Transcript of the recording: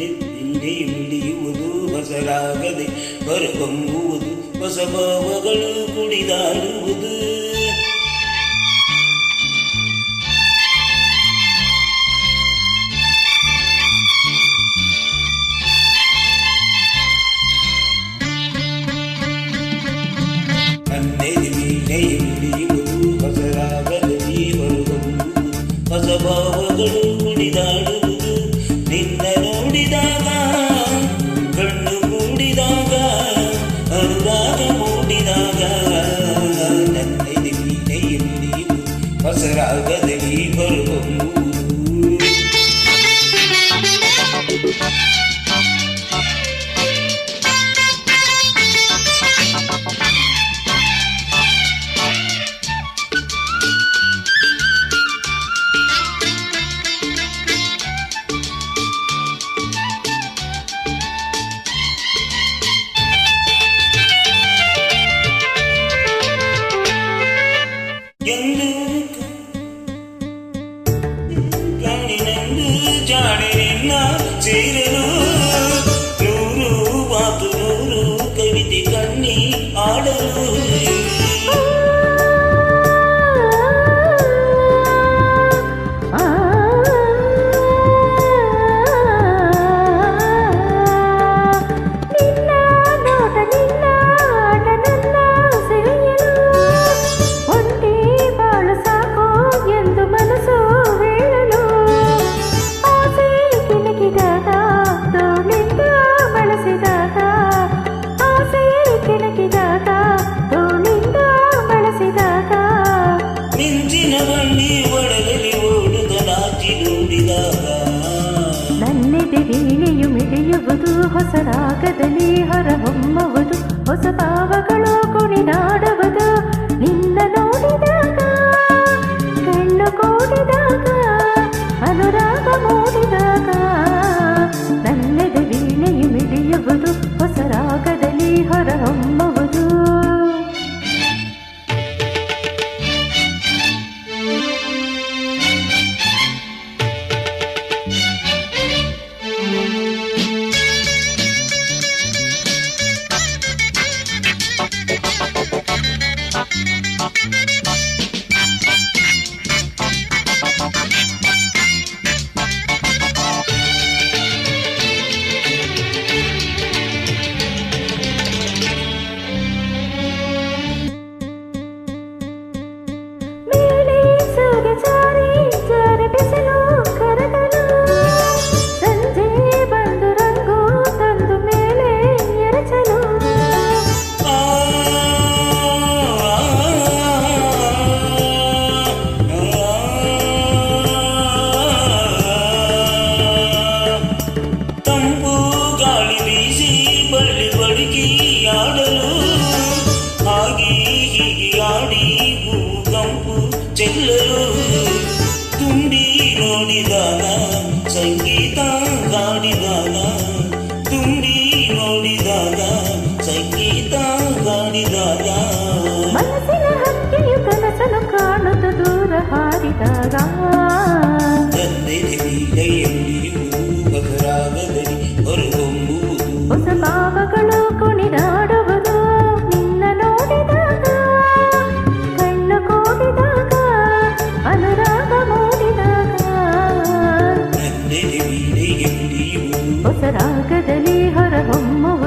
ನೆತ್ತಿಳಿಯುವುದು ಹೊಸರಾಗದೆ ಹೊರಹೊಮ್ಮುವುದು ಹೊಸ ಭಾವಗಳು ಕುಣಿದಾಡುವುದು ವೀಣೆಯುಳಿಯುವುದು ಹೊಸರಾಗದಲ್ಲಿ ಹೊರಹೊಮ್ಮುವುದು ಹೊಸ ಭಾವಗಳು ಕುಣಿದಾಡುವುದು ನಿನ್ನ ನೋಡಿದಾಗ ಕಣ್ಣು ಮೂಡಿದಾಗ ಅನುರಾಗ ಮೂಡಿದಾಗ ನನ್ನೆದೆ ವೀಣೆಯುಳಿಯುವುದು ಹೊಸರಾಗದಲ್ಲಿ ಹೊರಹೊಮ್ಮುವುದು ಕಣ್ಣಿನಂದು ಜಾಣೆ ನಿನ್ನ ಸೇರಲು ನೂರು ಮಾತು ನೂರು ಕವಿತೆ ಕಣ್ಣಿ ಆಡಲು ನನ್ನೆದೆ ವೀಣೆಯು ಮಿಡಿಯುವುದು ಹೊಸರಾಗದಲ್ಲಿ ಹೊರಹೊಮ್ಮುವುದು ಹೊಸ ಭಾವಗಳು ಕುಣಿದಾಡುವುದು ನಿನ್ನ ನೋಡಿದಾಗ ಕಣ್ಣು ಕೂಡಿದಾಗ ಅನುರಾಗ ಮೂಡಿದಾಗ ನನ್ನೆದೆ ವೀಣೆಯು ಮಿಡಿಯುವುದು ಹೊಸರಾಗದಲ್ಲಿ ಹೊರಹೊಮ್ಮುವುದು ಚೆಲ್ಲಲು ತುಂಬಿ ನೋಡಿದಾಗ ಸಂಗೀತ ಗಾಡಿದಾಗ ತುಂಬಿ ನೋಡಿದಾಗ ಸಂಗೀತ ಗಾಡಿದಾಗ ಮನಸ್ಸಿನ ಹಕ್ಕಿಯು ಕನಸನ್ನು ಕಾಣುತ್ತ ದೂರ ಹಾರಿದಾಗ ನನ್ನೆದೆ ವೀಣೆಯುಳಿಯುವುದು ಹೊಸರಾಗದಲ್ಲಿ ಹೊರಹೊಮ್ಮುವುದು ಹೊಸ ಭಾವಗಳು ಕುಣಿದಾಡುವುದು ನಿನ್ನ ನೋಡಿದಾಗ ಕಣ್ಣು ಕೂಡಿದಾಗ ಅನುರಾಗ ಮೂಡಿದಾಗ ನನ್ನೆದೆ ವೀಣೆಯುಳಿಯುವುದು ಹೊಸರಾಗದಲ್ಲಿ ಹೊರಹೊಮ್ಮುವುದು